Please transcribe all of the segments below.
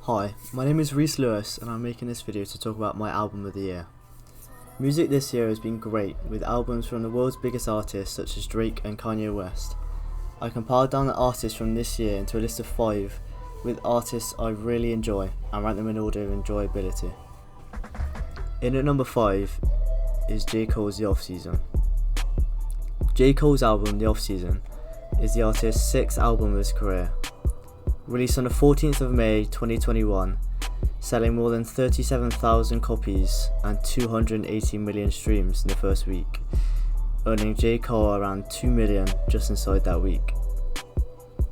Hi, my name is Reese Lewis and I'm making this video to talk about my album of the year. Music this year has been great, with albums from the world's biggest artists such as Drake and Kanye West. I compiled down the artists from this year into a list of 5 with artists I really enjoy and rank them in order of enjoyability. In at number 5 is J. Cole's The Off-Season. J. Cole's album The Off-Season is the artist's 6th album of his career. Released on the 14th of May 2021, selling more than 37,000 copies and 280 million streams in the first week, earning J. Cole around 2 million just inside that week.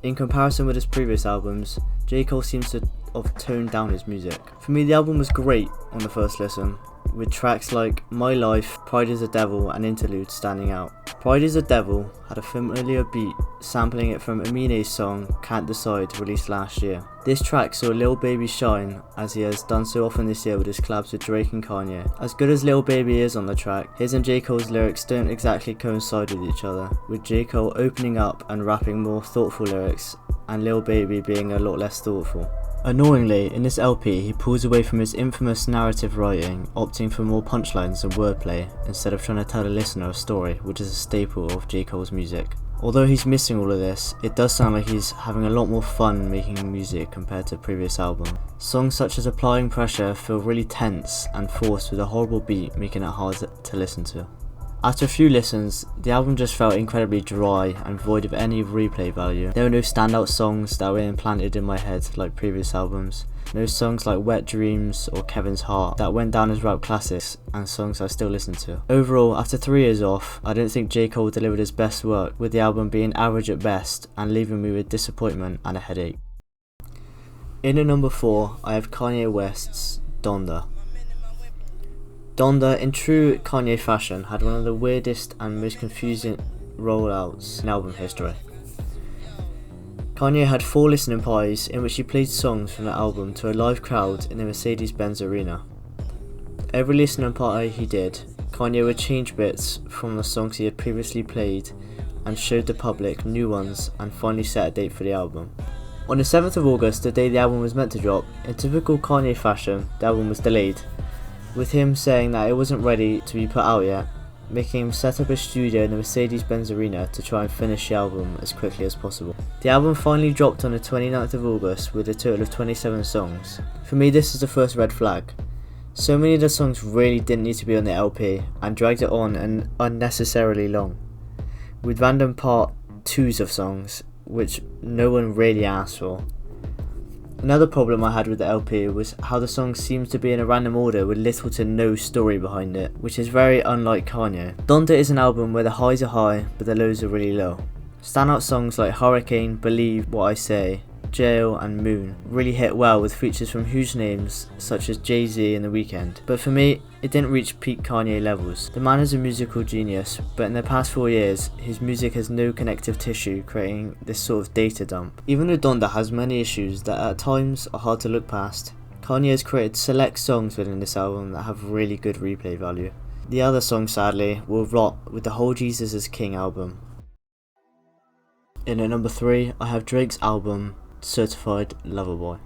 In comparison with his previous albums, J. Cole seems to have toned down his music. For me, the album was great on the first listen, with tracks like My Life, Pride is the Devil and Interlude standing out. Pride is the Devil had a familiar beat, sampling it from Aminé's song Can't Decide, released last year. This track saw Lil Baby shine, as he has done so often this year with his collabs with Drake and Kanye. As good as Lil Baby is on the track, his and J. Cole's lyrics don't exactly coincide with each other, with J. Cole opening up and rapping more thoughtful lyrics, and Lil Baby being a lot less thoughtful. Annoyingly, in this LP, he pulls away from his infamous narrative writing, opting for more punchlines and wordplay, instead of trying to tell the listener a story, which is a staple of J. Cole's music. Although he's missing all of this, it does sound like he's having a lot more fun making music compared to previous albums. Songs such as Applying Pressure feel really tense and forced with a horrible beat, making it hard to listen to. After a few listens, the album just felt incredibly dry and void of any replay value. There were no standout songs that were implanted in my head like previous albums. No songs like Wet Dreams or Kevin's Heart that went down as rap classics and songs I still listen to. Overall, after 3 years off, I don't think J. Cole delivered his best work, with the album being average at best and leaving me with disappointment and a headache. In at number 4, I have Kanye West's Donda. Donda, in true Kanye fashion, had one of the weirdest and most confusing rollouts in album history. Kanye had 4 listening parties in which he played songs from the album to a live crowd in the Mercedes-Benz Arena. Every listening party he did, Kanye would change bits from the songs he had previously played and showed the public new ones, and finally set a date for the album. On the 7th of August, the day the album was meant to drop, in typical Kanye fashion, the album was delayed, with him saying that it wasn't ready to be put out yet, making him set up a studio in the Mercedes-Benz Arena to try and finish the album as quickly as possible. The album finally dropped on the 29th of August with a total of 27 songs. For me, this is the first red flag. So many of the songs really didn't need to be on the LP and dragged it on and unnecessarily long, with random part 2s of songs which no one really asked for. Another problem I had with the LP was how the songs seemed to be in a random order with little to no story behind it, which is very unlike Kanye. Donda is an album where the highs are high but the lows are really low. Standout songs like Hurricane, Believe What I Say, Jail and Moon really hit well, with features from huge names such as Jay-Z and The Weeknd. But for me, it didn't reach peak Kanye levels. The man is a musical genius, but in the past 4 years, his music has no connective tissue, creating this sort of data dump. Even though Donda has many issues that at times are hard to look past, Kanye has created select songs within this album that have really good replay value. The other songs, sadly, will rot with the whole Jesus is King album. In at number 3, I have Drake's album Certified Lover Boy.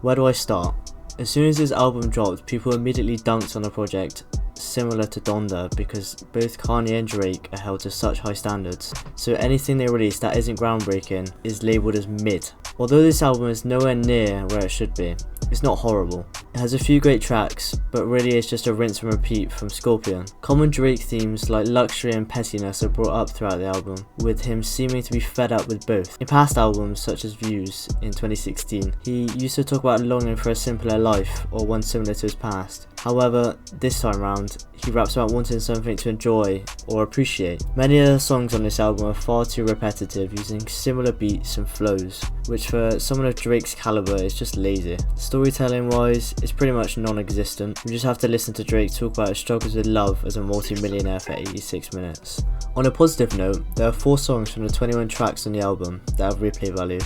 Where do I start? As soon as this album dropped, people immediately dunked on the project, similar to Donda, because both Kanye and Drake are held to such high standards, so anything they release that isn't groundbreaking is labelled as mid. Although this album is nowhere near where it should be, it's not horrible. It has a few great tracks, but really is just a rinse and repeat from Scorpion. Common Drake themes like luxury and pettiness are brought up throughout the album, with him seeming to be fed up with both. In past albums such as Views in 2016, he used to talk about longing for a simpler life or one similar to his past. However, this time round, he raps about wanting something to enjoy or appreciate. Many of the songs on this album are far too repetitive, using similar beats and flows, which for someone of Drake's caliber is just lazy. Storytelling wise, it's pretty much non-existent. We just have to listen to Drake talk about his struggles with love as a multi-millionaire for 86 minutes. On a positive note, there are 4 songs from the 21 tracks on the album that have replay value.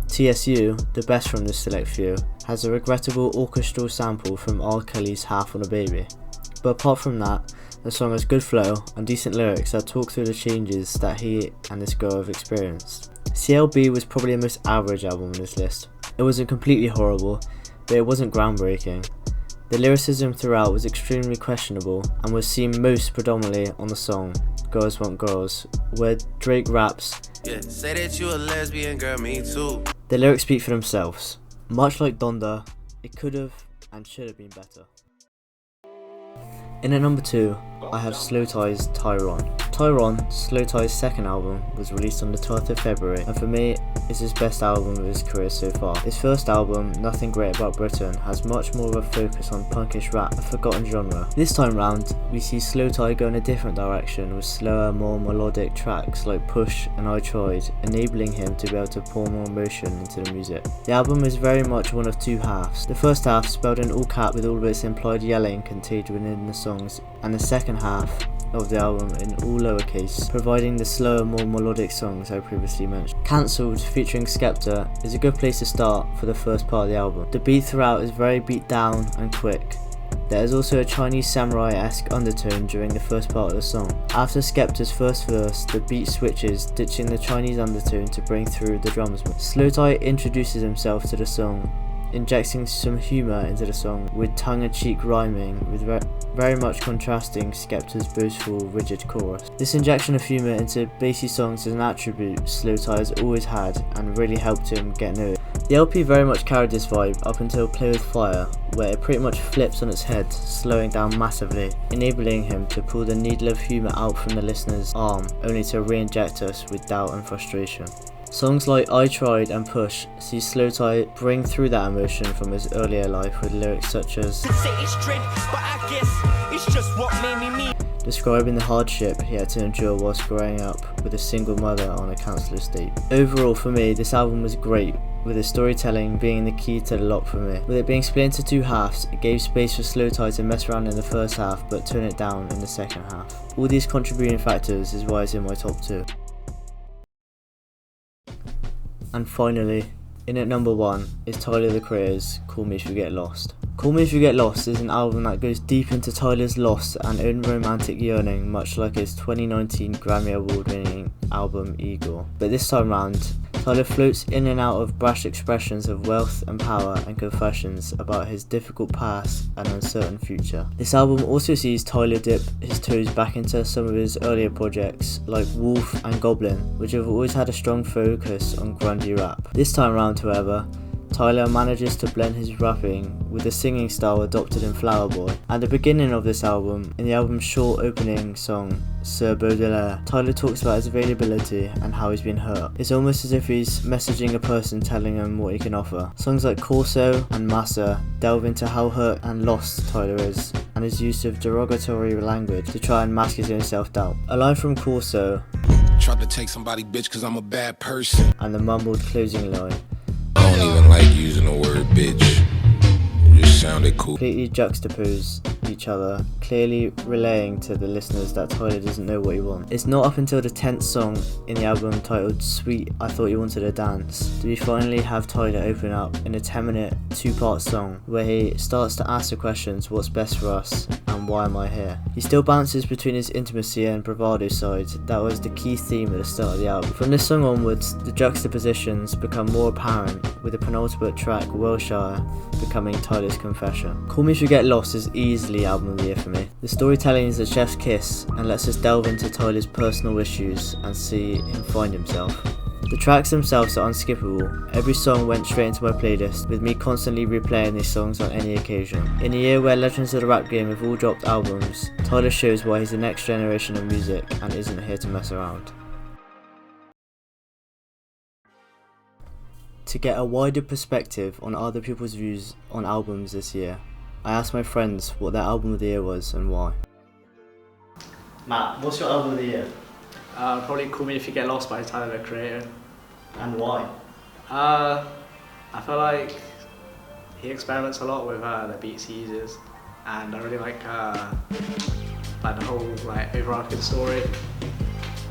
TSU, the best from this select few, has a regrettable orchestral sample from R. Kelly's Half on a Baby. But apart from that, the song has good flow and decent lyrics that talk through the changes that he and this girl have experienced. CLB was probably the most average album on this list. It wasn't completely horrible, but it wasn't groundbreaking. The lyricism throughout was extremely questionable and was seen most predominantly on the song Girls Want Girls, where Drake raps, "Yeah, say that you a lesbian, girl, me too." The lyrics speak for themselves. Much like Donda, it could have and should have been better. In at number 2, I have Slow Tie's Tyron. Tyron, Slow Tie's second album, was released on the 12th of February, and for me, it's his best album of his career so far. His first album, Nothing Great About Britain, has much more of a focus on punkish rap, a forgotten genre. This time round, we see Slow Tie go in a different direction with slower, more melodic tracks like Push and I Tried, enabling him to be able to pour more emotion into the music. The album is very much one of two halves. The first half spelled in all cap with all of its implied yelling contained within the songs, and the second half of the album in all lowercase, providing the slower, more melodic songs I previously mentioned. Cancelled, featuring Skepta, is a good place to start for the first part of the album. The beat throughout is very beat down and quick. There is also a Chinese samurai-esque undertone during the first part of the song. After Skepta's first verse, the beat switches, ditching the Chinese undertone to bring through the drums. Slow Tie introduces himself to the song, injecting some humour into the song with tongue-in-cheek rhyming, with very much contrasting Skepta's boastful, rigid chorus. This injection of humour into bassy songs is an attribute Slow Tie has always had and really helped him get noticed. The LP very much carried this vibe up until Play With Fire, where it pretty much flips on its head, slowing down massively, enabling him to pull the needle of humour out from the listener's arm, only to re-inject us with doubt and frustration. Songs like I Tried and Push see Slow Tie bring through that emotion from his earlier life with lyrics such as describing the hardship he had to endure whilst growing up with a single mother on a council estate. Overall, for me, this album was great, with the storytelling being the key to the lot for me. With it being split into two halves, it gave space for Slow Tie to mess around in the first half but turn it down in the second half. All these contributing factors is why it's in my top 2. And finally, in at number 1 is Tyler the Creator's Call Me If You Get Lost. Call Me If You Get Lost is an album that goes deep into Tyler's lost and own romantic yearning, much like his 2019 Grammy Award winning album Igor. But this time round, Tyler floats in and out of brash expressions of wealth and power and confessions about his difficult past and uncertain future. This album also sees Tyler dip his toes back into some of his earlier projects like Wolf and Goblin, which have always had a strong focus on grungy rap. This time round, however, Tyler manages to blend his rapping with the singing style adopted in Flower Boy. At the beginning of this album, in the album's short opening song, Sir Baudelaire, Tyler talks about his availability and how he's been hurt. It's almost as if he's messaging a person telling him what he can offer. Songs like Corso and Massa delve into how hurt and lost Tyler is, and his use of derogatory language to try and mask his own self-doubt. A line from Corso, "Tried to take somebody bitch cause I'm a bad person," and the mumbled closing line, "I don't even like using the word bitch, it just sounded cool," completely juxtapose each other, clearly relaying to the listeners that Tyler doesn't know what he wants. It's not up until the 10th song in the album, titled Sweet I Thought You Wanted to Dance, do we finally have Tyler open up in a 10-minute, 2-part song where he starts to ask the questions, what's best for us and why am I here? He still bounces between his intimacy and bravado side. That was the key theme at the start of the album. From this song onwards, the juxtapositions become more apparent, with the penultimate track, Wilshire, becoming Tyler's confession. Call Me If You Get Lost is easily album of the year for me. The storytelling is a chef's kiss and lets us delve into Tyler's personal issues and see him find himself. The tracks themselves are unskippable. Every song went straight into my playlist, with me constantly replaying these songs on any occasion. In a year where legends of the rap game have all dropped albums, Tyler shows why he's the next generation of music and isn't here to mess around. To get a wider perspective on other people's views on albums this year, I asked my friends what their album of the year was and why. Matt, what's your album of the year? Probably Call Me If You Get Lost by Tyler the Creator. And why? I feel like he experiments a lot with the beats he uses, and I really like the whole overarching story.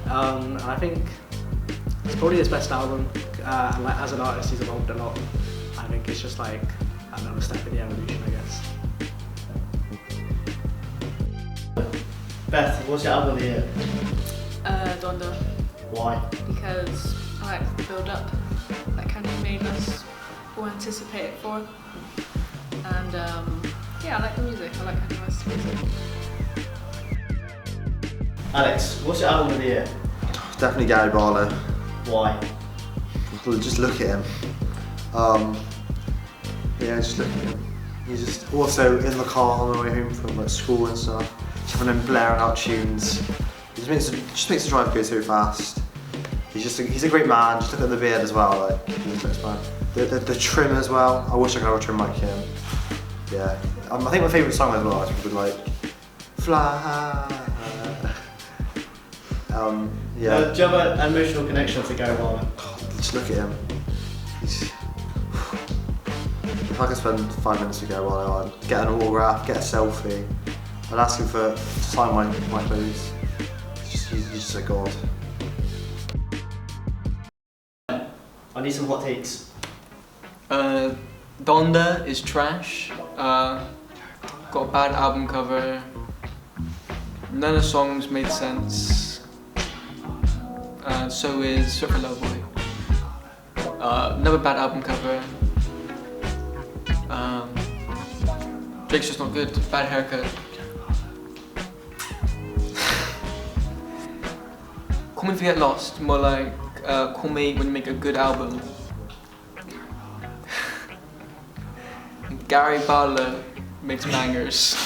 And I think it's probably his best album. And as an artist, he's evolved a lot. I think it's just another step in the evolution, I guess. Beth, what's your album of the year? Donda. Why? Because I like the build up that Kanye made us people anticipate it for. And yeah, I like the music. I like Kanye West's music. Alex, what's your album of the year? Definitely Gary Barlow. Why? Just look at him. Yeah, just look at him. He's just also in the car on the way home from like school and stuff, just having him blaring out tunes. He just makes the drive go so fast. He's a great man. Just look at the beard as well. Like he just looks fine. The trim as well. I wish I could have a trim like him. Yeah. I think my favourite song as well is probably like Fly. Yeah. Do you have an emotional connection to Gary Barlow? Just look at him. If I could spend 5 minutes with Gary Barlow, I'd get an autograph, get a selfie. I'd ask him to sign my clothes. He's just a god. I need some hot takes. Donda is trash. Got a bad album cover. None of the songs made sense. So is Surfer Love Boy. Another bad album cover. Drake's just not good. Bad haircut. Call Me If You Get Lost. More like call me when you make a good album. Gary Barlow makes bangers.